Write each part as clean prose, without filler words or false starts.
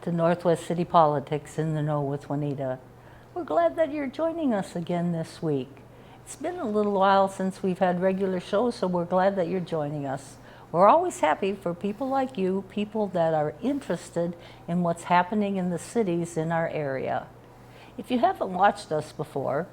to Northwest City Politics in the Know with Juanita. We're glad that you're joining us again this week. It's been a little while since we've had regular shows, so we're glad that you're joining us. We're always happy for people like you, people that are interested in what's happening in the cities in our area. If you haven't watched us before,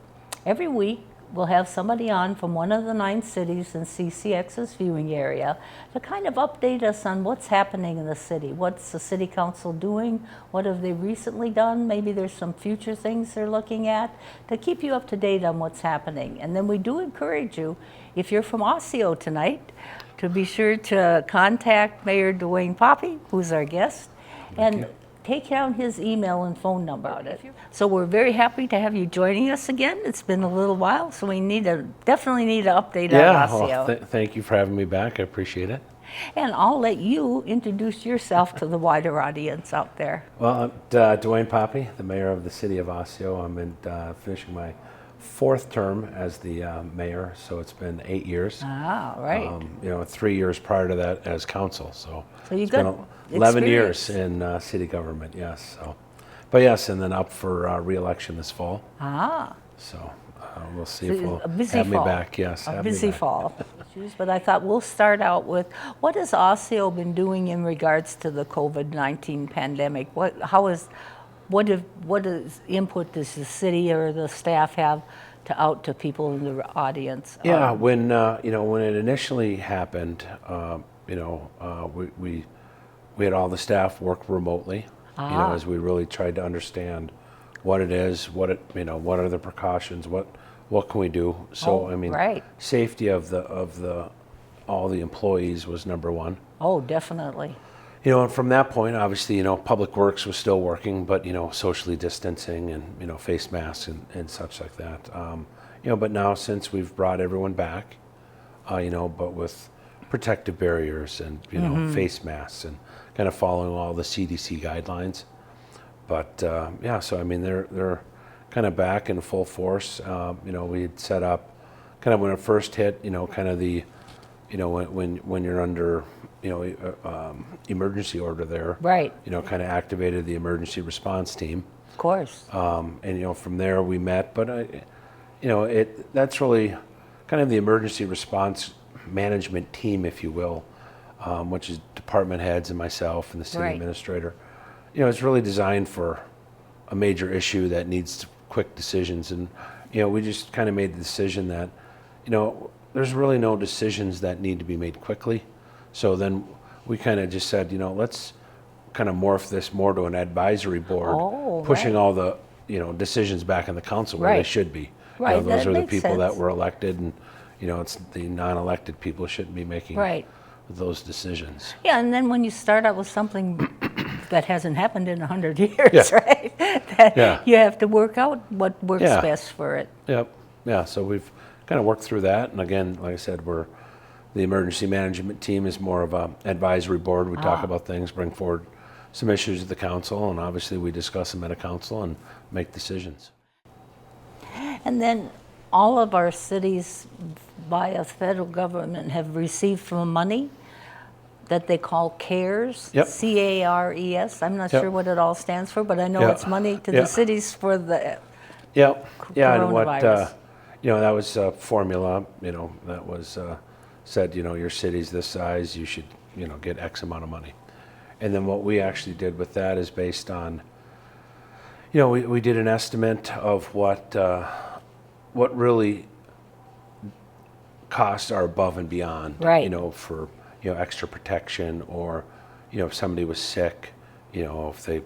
every week we'll have somebody on from one of the 9 cities in CCX's viewing area to kind of update us on what's happening in the city. What's the city council doing? What have they recently done? Maybe there's some future things they're looking at to keep you up to date on what's happening. And then we do encourage you, if you're from Osseo tonight, to be sure to contact Mayor Duane Poppe, who's our guest, and take down his email and phone number about it. So we're very happy to have you joining us again. It's been a little while, so we definitely need an update on Osseo. Well, thank you for having me back. I appreciate it. And I'll let you introduce yourself to the wider audience out there. Well, I'm Duane Poppe, the mayor of the city of Osseo. I'm finishing my 4th term as the mayor, so it's been 8 years. Ah, right. 3 years prior to that as council. So you've it's been got 11 experience. years in city government, yes. So, but yes, and then up for re-election this fall. Ah. So we'll see if we'll A busy have fall. me back. Yes, A have me busy back. fall. But I thought we'll start out with, what has Osseo been doing in regards to the COVID-19 pandemic? What input does the city or the staff have out to people in the audience? Yeah, when it initially happened, we had all the staff work remotely. As we really tried to understand what it is, what are the precautions, what can we do? So right. Safety of all the employees was number one. Oh, definitely. And from that point, obviously, Public Works was still working, but, socially distancing and, face masks and such like that. But now since we've brought everyone back, but with protective barriers and, face masks and kind of following all the CDC guidelines. But, they're kind of back in full force. We had set up kind of when it first hit, kind of the, when you're under, emergency order there. Right. Kind of activated the emergency response team. Of course. And from there we met, but that's really kind of the emergency response management team, if you will, which is department heads and myself and the city Right. administrator. It's really designed for a major issue that needs quick decisions, and we just kind of made the decision that there's really no decisions that need to be made quickly. So then we kind of just said, let's kind of morph this more to an advisory board, pushing all the, decisions back in the council where they should be. Right. Those are the makes people that sense. were elected, and, it's the non-elected people shouldn't be making those decisions. Yeah, and then when you start out with something that hasn't happened in 100 years, right? You have to work out what works best for it. Yep. Yeah, so we've kind of worked through that. And again, like I said, the emergency management team is more of an advisory board. We talk about things, bring forward some issues to the council, and obviously we discuss them at a council and make decisions. And then all of our cities by the federal government have received from money that they call CARES, Yep. C-A-R-E-S. I'm not Yep. sure what it all stands for, but I know it's money to the cities for the Yeah, and what, coronavirus. that was a formula, that was said, your city's this size, you should, get X amount of money. And then what we actually did with that is based on, we did an estimate of what really costs are above and beyond, for, extra protection, or, if somebody was sick, if they,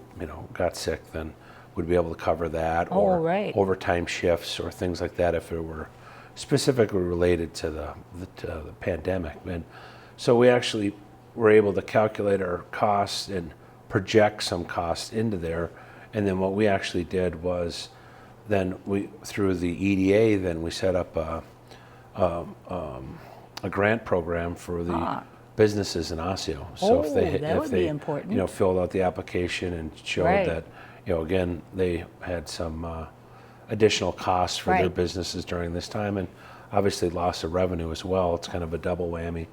got sick, then would be able to cover that, or overtime shifts or things like that if it were specifically related to the pandemic. And so we actually were able to calculate our costs and project some costs into there. And then what we actually did was then through the EDA, then we set up a grant program for the businesses in Osseo. So if they filled out the application and showed that, again, they had some additional costs for their businesses during this time, and obviously loss of revenue as well. It's kind of a double whammy.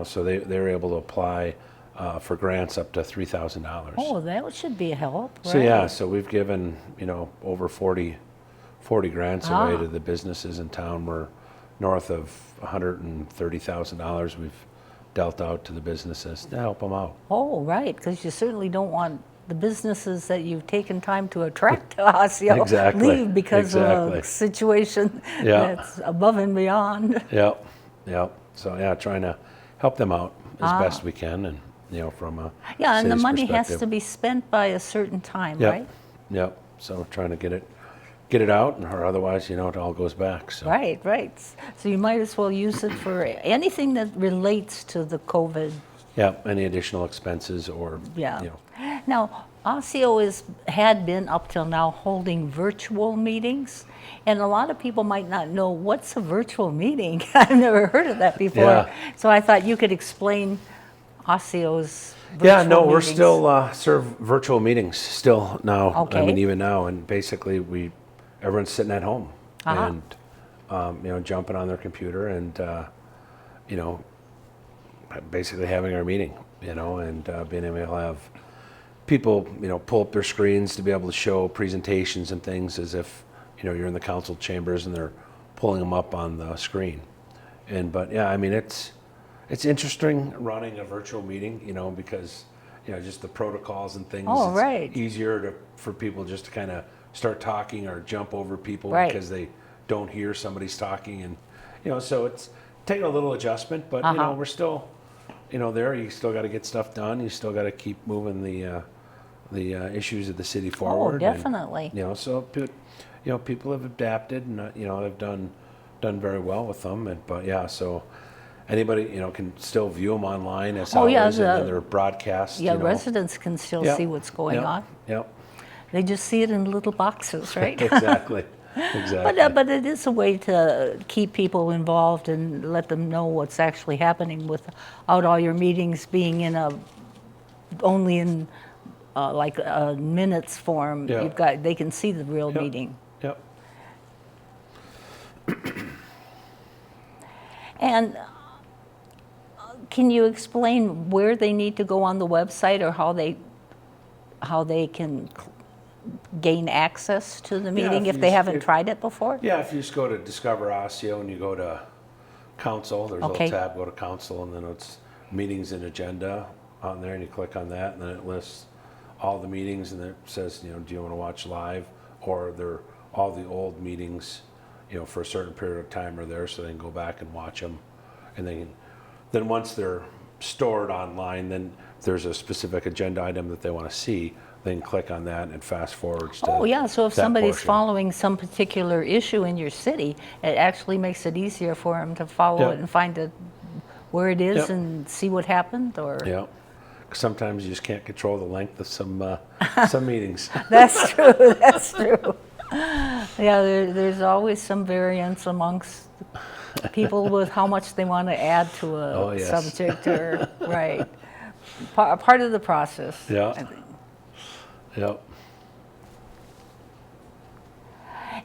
So they were able to apply for grants up to $3,000. Oh, that should be a help, right? So yeah, so we've given, over 40 grants away to the businesses in town. We're north of $130,000 we've dealt out to the businesses to help them out. Oh, right, because you certainly don't want the businesses that you've taken time to attract to Osseo leave because of a situation that's above and beyond. Yep. So yeah, trying to help them out as best we can, and from a and the money has to be spent by a certain time, right? Yep. So trying to get it out, or otherwise, it all goes back. So. Right. So you might as well use it for anything that relates to the COVID. Yeah, any additional expenses or, Now, Osseo had been up till now holding virtual meetings, and a lot of people might not know what's a virtual meeting. I've never heard of that before. Yeah. So I thought you could explain Osseo's virtual meetings. We're still serve virtual meetings still now. Okay. I mean, even now, and basically everyone's sitting at home and jumping on their computer and basically having our meeting, and being able to have people, pull up their screens to be able to show presentations and things as if, you're in the council chambers and they're pulling them up on the screen. But I mean, it's interesting running a virtual meeting, because, just the protocols and things. Oh, it's right. easier for people just to kind of start talking or jump over people because they don't hear somebody's talking. And, so it's taking a little adjustment, but, we're still, there. You still got to get stuff done. You still got to keep moving the issues of the city forward. Oh, definitely. And, so, people have adapted and, have done very well with them. So anybody, can still view them online as always, and then they're broadcast. Yeah, residents can still see what's going on. Yep. They just see it in little boxes, right? Exactly. But it is a way to keep people involved and let them know what's actually happening without all your meetings being only in like a minutes form. Yeah. They can see the real meeting. Yep. And can you explain where they need to go on the website, or how they can gain access to the meeting if they haven't tried it before? Yeah, if you just go to Discover Osseo and you go to Council, there's a little tab, go to Council, and then it's Meetings and Agenda on there, and you click on that, and then it lists all the meetings, and it says, do you want to watch live, or all the old meetings, for a certain period of time are there, so they can go back and watch them, and then once they're stored online, then if there's a specific agenda item that they want to see, they can click on that and fast forwards to so if somebody's following some particular issue in your city, it actually makes it easier for them to follow it and find where it is and see what happened. Or sometimes you just can't control the length of some meetings. That's true. Yeah, there's always some variance amongst people with how much they want to add to a subject, or part of the process. I think. Yep.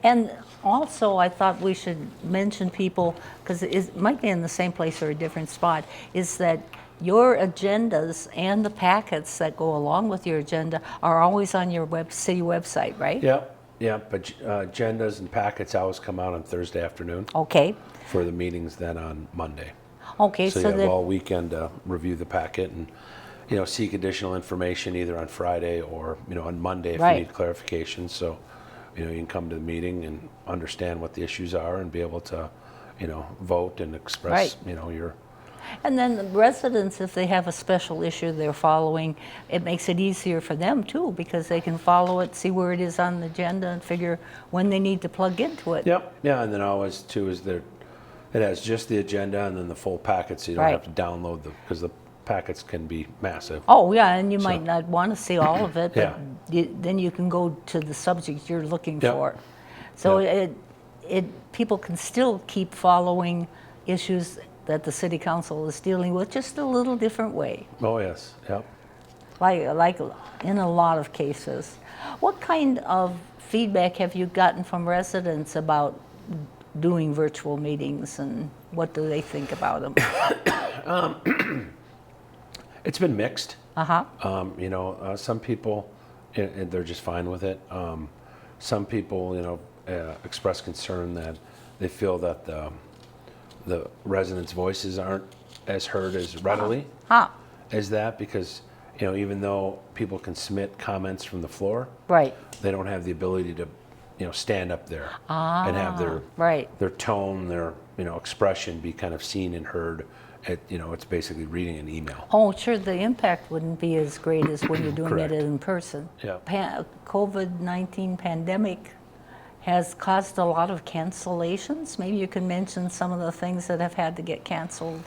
And also, I thought we should mention people, because it might be in the same place or a different spot, is that your agendas and the packets that go along with your agenda are always on your city website, right? Yeah, but agendas and packets always come out on Thursday afternoon. Okay. For the meetings then on Monday. Okay, so you have all weekend to review the packet and seek additional information either on Friday or on Monday if you need clarification. So you can come to the meeting and understand what the issues are and be able to vote and express your. And then the residents, if they have a special issue they're following, it makes it easier for them too, because they can follow it, see where it is on the agenda, and figure when they need to plug into it. Yep. Yeah, and then always too is it has just the agenda and then the full packet, so you don't have to download because the packets can be massive. Oh yeah, and you might not want to see all of it, but then you can go to the subject you're looking for. So people can still keep following issues that the city council is dealing with, just a little different way. Oh yes, yep. Like in a lot of cases. What kind of feedback have you gotten from residents about doing virtual meetings, and what do they think about them? It's been mixed. Uh-huh. Some people, and they're just fine with it. Some people, express concern that they feel that the residents' voices aren't as heard as readily as that, because even though people can submit comments from the floor, right, they don't have the ability to stand up there and have their tone, their expression be kind of seen and heard. It's basically reading an email. Oh, sure. The impact wouldn't be as great as when you're doing it in person. Yeah. COVID-19 pandemic has caused a lot of cancellations. Maybe you can mention some of the things that have had to get canceled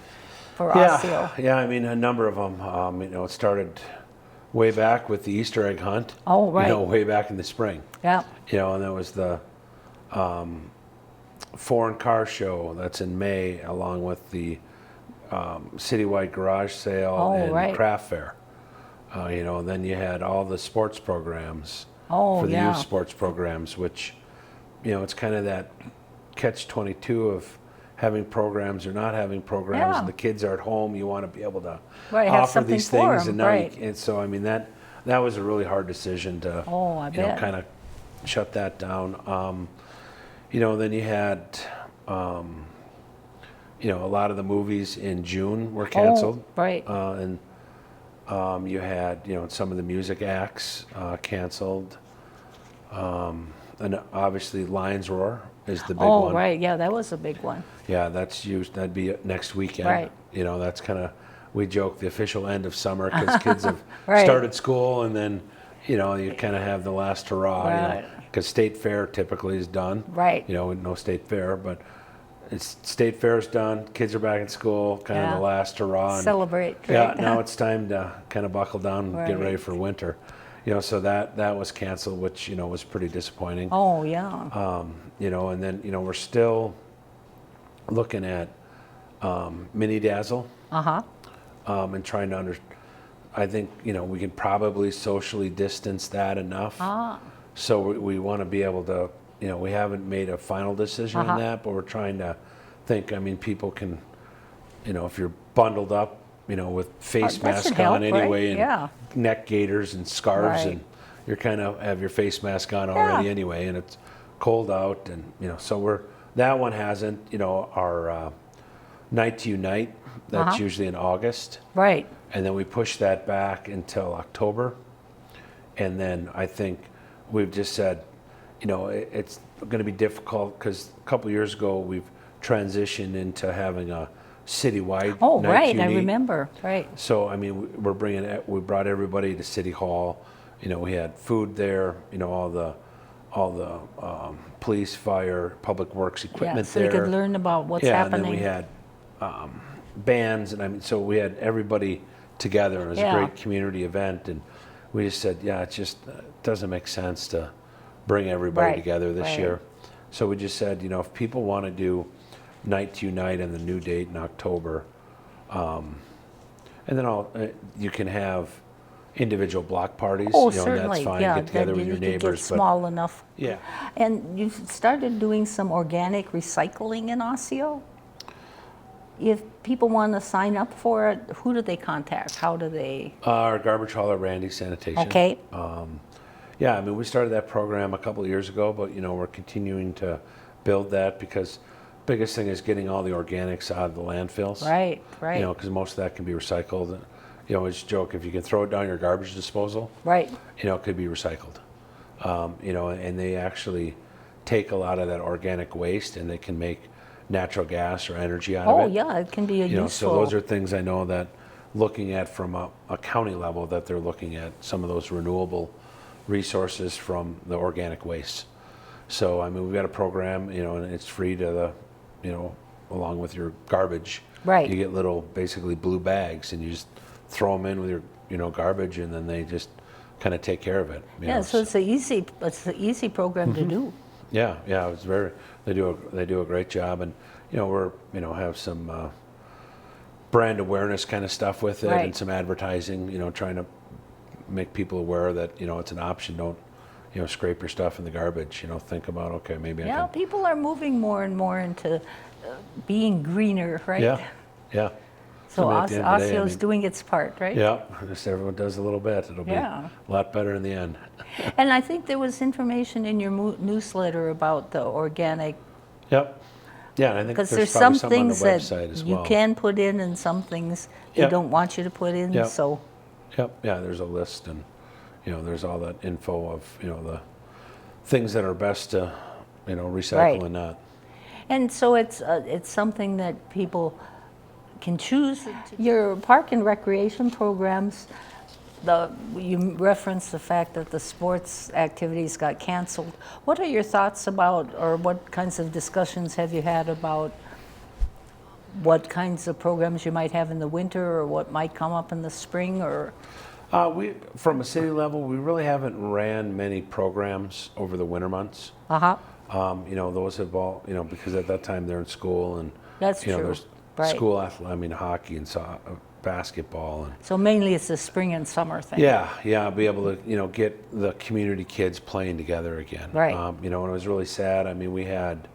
for Osseo. Yeah. I mean, a number of them. It started way back with the Easter egg hunt. Oh, right. Way back in the spring. Yeah. And there was the foreign car show that's in May, along with the citywide garage sale and craft fair. And then you had all the sports programs for the youth sports programs, which, it's kind of that catch-22 of having programs or not having programs, and the kids are at home. You want to be able to offer these things, and now and so I mean that was a really hard decision to kind of shut that down. Then you had a lot of the movies in June were canceled. And you had some of the music acts canceled. And obviously Lions Roar is the big one. Oh, right. Yeah, that was a big one. Yeah, that'd be next weekend. Right. That's kind of, we joke, the official end of summer, because kids have started school, and then, you kind of have the last hurrah. Because State Fair typically is done. Right. No State Fair, but State Fair's done. Kids are back in school, kind of the last hurrah. Celebrate. Yeah, now it's time to kind of buckle down and get ready for winter. So that was canceled, which, was pretty disappointing. Oh, yeah. And then, we're still looking at Mini Dazzle. And trying to I think, we can probably socially distance that enough. So we want to be able to, we haven't made a final decision on that, but we're trying to think. I mean, people can, if you're bundled up, with face mask on anyway, and neck gaiters and scarves, and you're kind of have your face mask on already anyway, and it's cold out, and so that one hasn't. Our Night to Unite, that's usually in August, right, and then we push that back until October, and then I think we've just said, it's going to be difficult, because a couple years ago we've transitioned into having a citywide. Oh, right, I remember. Right. So I mean, we brought everybody to City Hall. We had food there. All the police, fire, public works equipment so there. So you could learn about what's happening. And then we had bands, and so we had everybody together. It was a great community event, and we just said, it just doesn't make sense to bring everybody together this year. So we just said, if people want to do Night to Unite and the new date in October, and then you can have individual block parties. Oh, and certainly. that's fine. Get together with your neighbors. Get small enough. Yeah. And you've started doing some organic recycling in Osseo. If people want to sign up for it, who do they contact? How do they? Our garbage hauler, Randy Sanitation. Okay. I mean, we started that program a couple of years ago, but we're continuing to build that, because biggest thing is getting all the organics out of the landfills. Right. Because most of that can be recycled. I always joke, if you can throw it down your garbage disposal, right, it could be recycled. And they actually take a lot of that organic waste, and they can make natural gas or energy out of it. Oh, yeah, it can be a useful. So those are things I know that looking at from a county level, that they're looking at some of those renewable resources from the organic waste. So, I mean, we've got a program, and it's free to along with your garbage. Right. You get little, basically blue bags, and you just throw them in with your garbage, and then they just kind of take care of it. So it's an easy program to do. Yeah, it's they do a great job, and we're have some brand awareness kind of stuff with it, and some advertising, trying to make people aware that it's an option. Don't scrape your stuff in the garbage. Think about, okay, maybe I can. People are moving more and more into being greener, right? Yeah. So Osseo's doing its part, right? Yeah, just everyone does a little bit. It'll be a lot better in the end. And I think there was information in your newsletter about the organic. Yep. Yeah, and I think there's probably some some on the things website that as well. You can put in, and some things they don't want you to put in. Yep. So. Yep. Yeah, there's a list, and there's all that info of the things that are best to recycle and not. And so it's something that people can choose. Your park and recreation programs, you referenced the fact that the sports activities got canceled. What are your thoughts about, or what kinds of discussions have you had about what kinds of programs you might have in the winter, or what might come up in the spring, or? From a city level, we really haven't ran many programs over the winter months. Those have all, because at that time they're in school, and that's true. There's school hockey and basketball, and so mainly it's the spring and summer thing. Yeah, be able to get the community kids playing together again. Right. And it was really sad. I mean, we had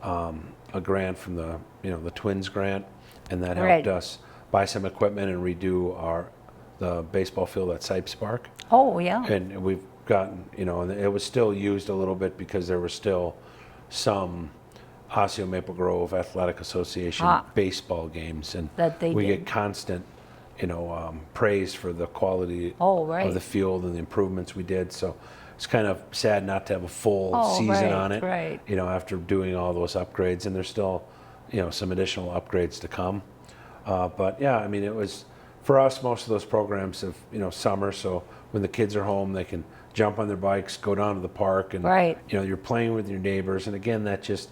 a grant from the Twins grant, and that helped us buy some equipment and redo the baseball field at Sipes Park. Oh yeah. And we've gotten, and it was still used a little bit because there was still some Osseo Maple Grove Athletic Association baseball games, and we get constant, praise for the quality of the field and the improvements we did. So it's kind of sad not to have a full season on it, after doing all those upgrades, and there's still, some additional upgrades to come. But yeah, I mean, it was, for us, most of those programs have, summer, so when the kids are home, they can jump on their bikes, go down to the park, and you're playing with your neighbors, and again, that just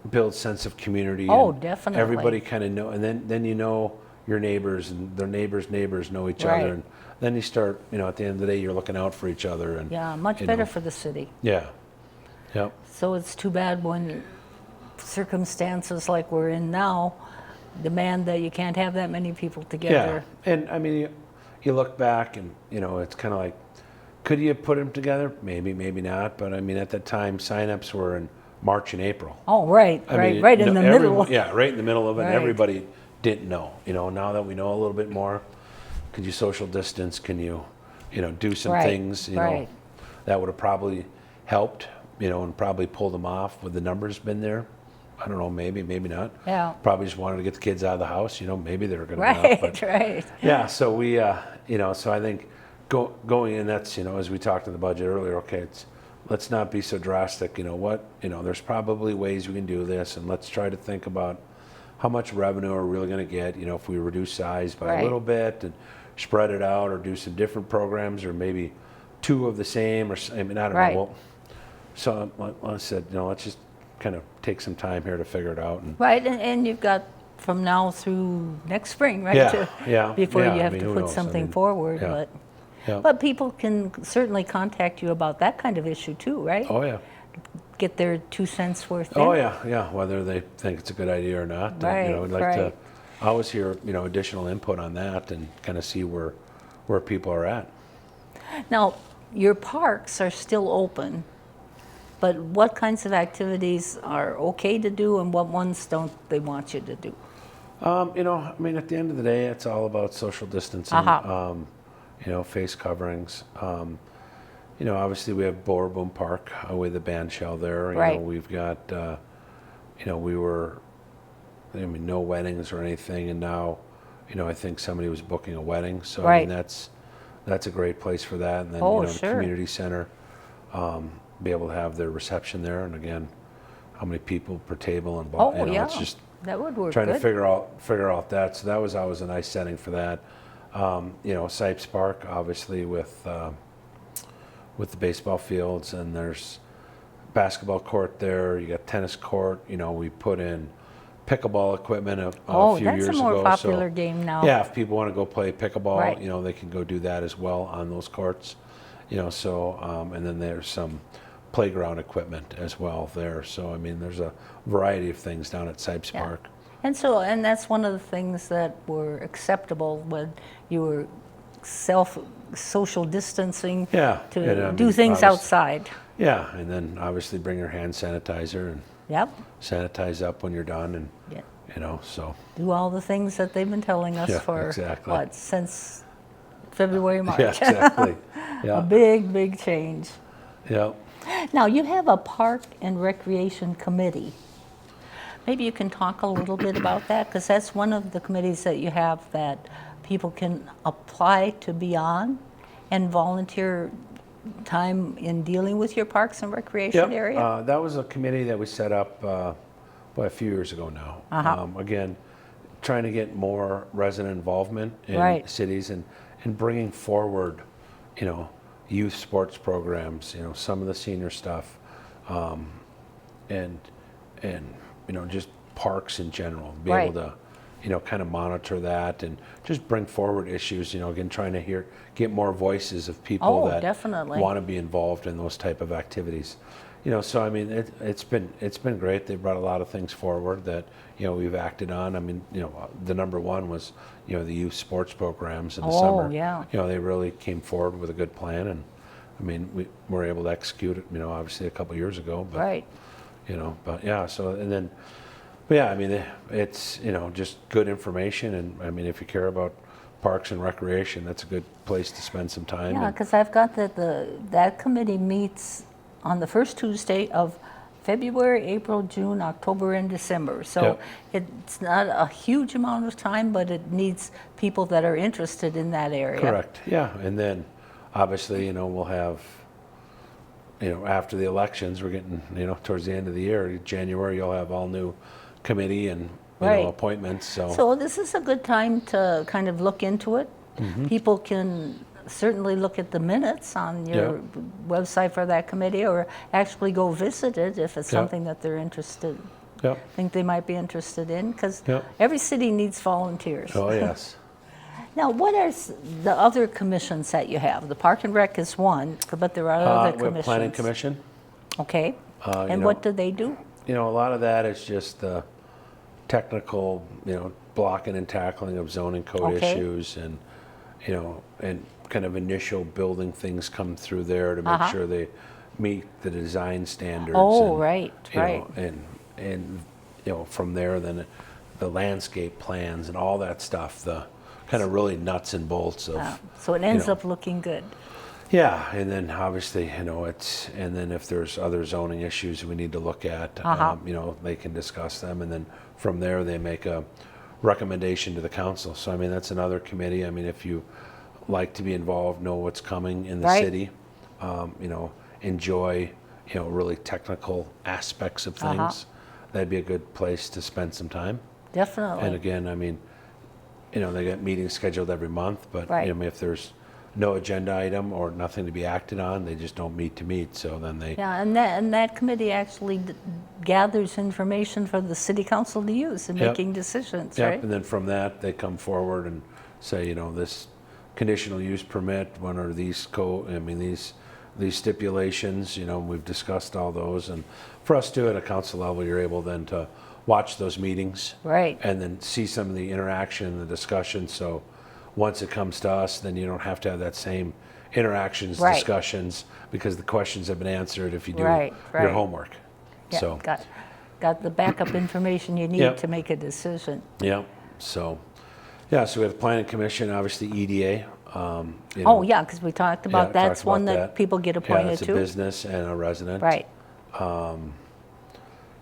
builds sense of community. And definitely. Everybody kind of know, and then your neighbors, and their neighbors' neighbors know each other, and then you start, at the end of the day, you're looking out for each other, and much better for the city. Yeah. Yep. So it's too bad when circumstances like we're in now demand that you can't have that many people together. Yeah, and I mean, you look back, and it's kind of like, could you put them together? Maybe, maybe not. But I mean, at that time, signups were in March and April. Oh, right in the middle. Yeah, right in the middle of it. And everybody didn't know. Now that we know a little bit more, could you social distance? Can you, do some things? That would have probably helped. And probably pulled them off. Would the numbers been there? I don't know. Maybe, maybe not. Yeah. Probably just wanted to get the kids out of the house. Maybe they were going to. Right. Yeah. So we, so I think going in, that's, as we talked in the budget earlier. Okay, let's not be so drastic. There's probably ways we can do this, and let's try to think about how much revenue are we really going to get. If we reduce size by a little bit and spread it out, or do some different programs, or maybe two of the same, or I don't know. Well, so like I said, let's just kind of take some time here to figure it out. And you've got from now through next spring, right? Before you have to put something forward. But people can certainly contact you about that kind of issue too, right? Oh yeah. Get their 2 cents worth in. Oh yeah. Whether they think it's a good idea or not. We'd like to always hear additional input on that, and kind of see where people are at. Now, your parks are still open, but what kinds of activities are okay to do, and what ones don't they want you to do? I mean, at the end of the day, it's all about social distancing. Face coverings. Obviously we have Boer Boom Park with the band shell there. We've got, we were, no weddings or anything, and now, I think somebody was booking a wedding. So I mean, that's a great place for that. And then the community center, be able to have their reception there. And again, how many people per table, and it's just that would work. Trying to figure out that. So that was always a nice setting for that. Sipes Park, obviously, with the baseball fields, and there's basketball court there. You got tennis court. We put in pickleball equipment a few years ago. That's a more popular game now. Yeah, if people want to go play pickleball, they can go do that as well on those courts. And then there's some playground equipment as well there. So I mean, there's a variety of things down at Sipes Park. And that's one of the things that were acceptable when you were social distancing to do things outside. Yeah, and then obviously bring your hand sanitizer, and Yep. Sanitize up when you're done, and Yep. you know, so do all the things that they've been telling us for exactly. what, since February, March. Yeah, exactly. Yeah. A big change. Yeah. Now you have a Park and Recreation Committee. Maybe you can talk a little bit about that, because that's one of the committees that you have that people can apply to be on and volunteer time in dealing with your parks and recreation area. That was a committee that we set up a few years ago now. Again, trying to get more resident involvement in cities and bringing forward, you know, youth sports programs, you know, some of the senior stuff, and you know, just parks in general. Be able to, you know, kind of monitor that and just bring forward issues. You know, again, trying to get more voices of people that want to be involved in those type of activities. You know, so I mean, it's been great. They brought a lot of things forward that, you know, we've acted on. I mean, you know, the number one was, you know, the youth sports programs in the summer. Yeah. You know, they really came forward with a good plan, and I mean, we were able to execute it. You know, obviously a couple of years ago, but you know, but yeah. So and then, but yeah, I mean, it's, you know, just good information, and I mean, if you care about parks and recreation, that's a good place to spend some time. Yeah, because I've got that committee meets on the first Tuesday of February, April, June, October, and December. So it's not a huge amount of time, but it needs people that are interested in that area. Correct. Yeah, and then obviously, you know, we'll have, you know, after the elections, we're getting, you know, towards the end of the year, January, you'll have all new committee and you know, appointments. So this is a good time to kind of look into it. People can certainly look at the minutes on your website for that committee, or actually go visit it if it's something that they're interested, think they might be interested in, because every city needs volunteers. Oh, yes. Now, what are the other commissions that you have? The Park and Rec is one, but there are other commissions. We have Planning Commission. Okay. And what do they do? You know, a lot of that is just the technical, you know, blocking and tackling of zoning code issues, and, you know, and kind of initial building things come through there to make sure they meet the design standards. Oh, and, right. know, and you know, from there, then the landscape plans and all that stuff, the kind of really nuts and bolts of. So it ends up looking good. Yeah, and then obviously, you know, and then if there's other zoning issues we need to look at, you know, they can discuss them, and then from there they make a recommendation to the council. So I mean, that's another committee. I mean, if you like to be involved, know what's coming in the city, you know, enjoy, you know, really technical aspects of things, that'd be a good place to spend some time. Definitely. And again, I mean, you know, they get meetings scheduled every month, but you know, if there's no agenda item or nothing to be acted on, they just don't meet to meet. So then they and that committee actually gathers information for the city council to use in making decisions, right? And then from that, they come forward and say, you know, this conditional use permit, when are these these stipulations, you know, we've discussed all those, and for us too at a council level, you're able then to watch those meetings, and then see some of the interaction and the discussion. So once it comes to us, then you don't have to have that same interactions, discussions, because the questions have been answered if you do your homework. So got the backup information you need to make a decision. So so we have the Planning Commission, obviously EDA. You know, because we talked about that's one that people get appointed to. It's a business and a resident.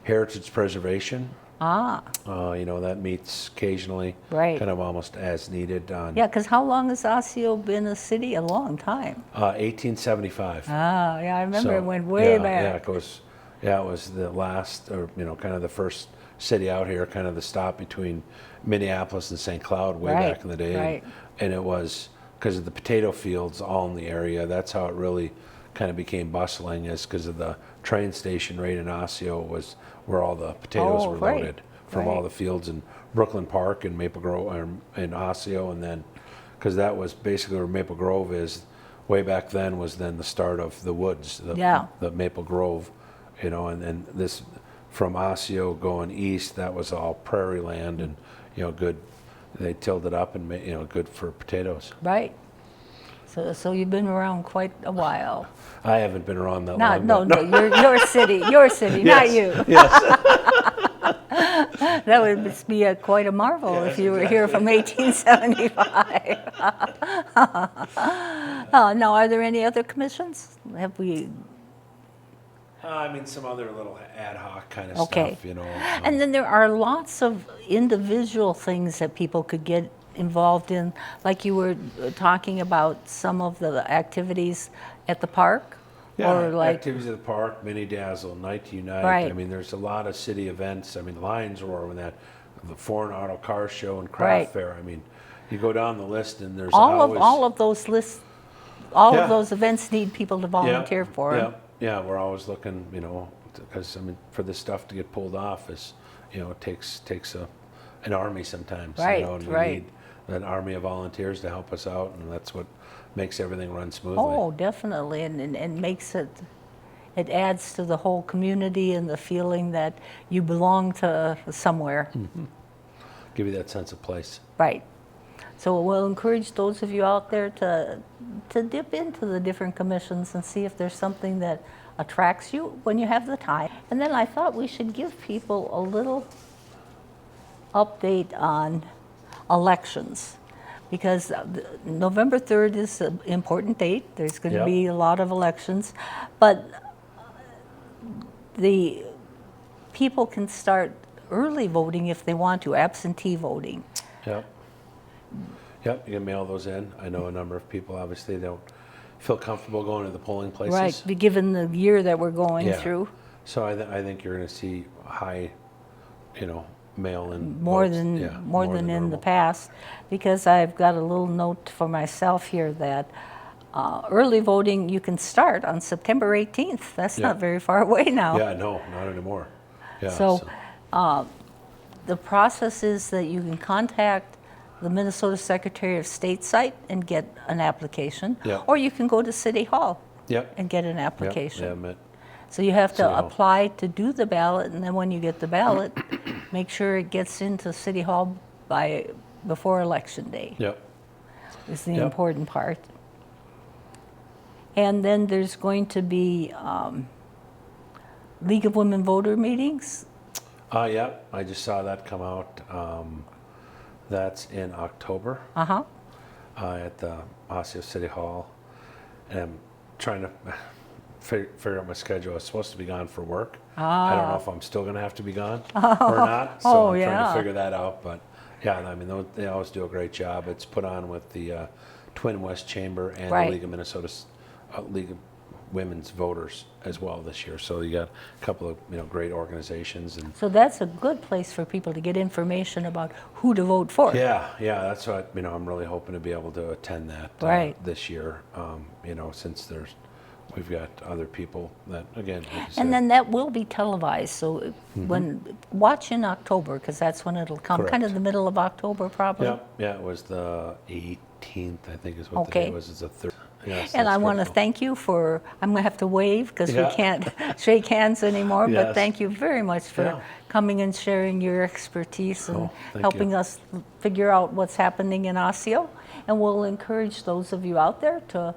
Heritage Preservation. You know, that meets occasionally, kind of almost as needed. Because how long has Osseo been a city? A long time. 1875. I remember it went way back. It was the last, or you know, kind of the first city out here, kind of the stop between Minneapolis and St. Cloud way back in the day. And it was because of the potato fields all in the area. That's how it really kind of became bustling, is because of the train station right in Osseo was where all the potatoes were loaded from all the fields in Brooklyn Park and Maple Grove and Osseo, and then because that was basically where Maple Grove is way back then, was then the start of the woods, the Maple Grove, you know, and this from Osseo going east, that was all prairie land, and you know, good, they tilled it up and made, you know, good for potatoes. So you've been around quite a while. I haven't been around that long. No, your city, yes, not you. Yes. That would be quite a marvel if you were here from 1875. Now, are there any other commissions? Have we? I mean, some other little ad hoc kind of Okay. stuff, you know. And then there are lots of individual things that people could get involved in, like you were talking about some of the activities at the park. Yeah, or like activities at the park, Mini Dazzle, Night to Unite. Right. I mean, there's a lot of city events. I mean, Lions Roar, when that, the Foreign Auto Car Show and Craft Right. Fair. I mean, you go down the list and there's all always... of those lists, all Yeah. of those events need people to volunteer for 'em. Yeah, we're always looking, you know, because I mean, for this stuff to get pulled off is, you know, it takes an army sometimes. Right, You know, and we right. need an army of volunteers to help us out, and that's what makes everything run smoothly. Oh, definitely, and makes it adds to the whole community and the feeling that you belong to somewhere. Give you that sense of place. Right. So we'll encourage those of you out there to dip into the different commissions and see if there's something that attracts you when you have the time. And then I thought we should give people a little update on elections, because November 3rd is an important date. There's going to be a lot of elections, but the people can start early voting if they want to, absentee voting. Yep, you can mail those in. I know a number of people, obviously, don't feel comfortable going to the polling places. Right, given the year that we're going through. So I think you're going to see high, you know, mail-in More votes. than more than in the normal. past, because I've got a little note for myself here that early voting you can start on September 18th. That's not very far away now. Yeah, no, not anymore. Yeah, So the process is that you can contact the Minnesota Secretary of State site and get an application, or you can go to City Hall and get an application. Yeah, So you have City to Hall. apply to do the ballot, and then when you get the ballot, make sure it gets into City Hall before Election Day. Is the important part. And then there's going to be League of Women Voter meetings. Yeah, I just saw that come out. That's in October at the Osseo City Hall. And I'm trying to figure out my schedule. I was supposed to be gone for work. I don't know if I'm still going to have to be gone or not. So I'm trying to figure that out. But yeah, I mean, they always do a great job. It's put on with the Twin West Chamber and the League of Minnesota League of Women's Voters as well this year. So you got a couple of great organizations. And so that's a good place for people to get information about who to vote for. Yeah, that's what I'm really hoping to be able to attend that this year. Since we've got other people that again. Like and then that will be televised. So when watch in October, because that's when it'll come. Correct. Kind of the middle of October, probably. Yeah, it was the 18th, I think, is what the day was. It's the 3rd. Yes, and I want to thank you for, I'm going to have to wave because we can't shake hands anymore, but thank you very much for coming and sharing your expertise and helping us figure out what's happening in Osseo. And we'll encourage those of you out there to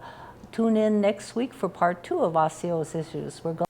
tune in next week for part 2 of Osseo's Issues. We're going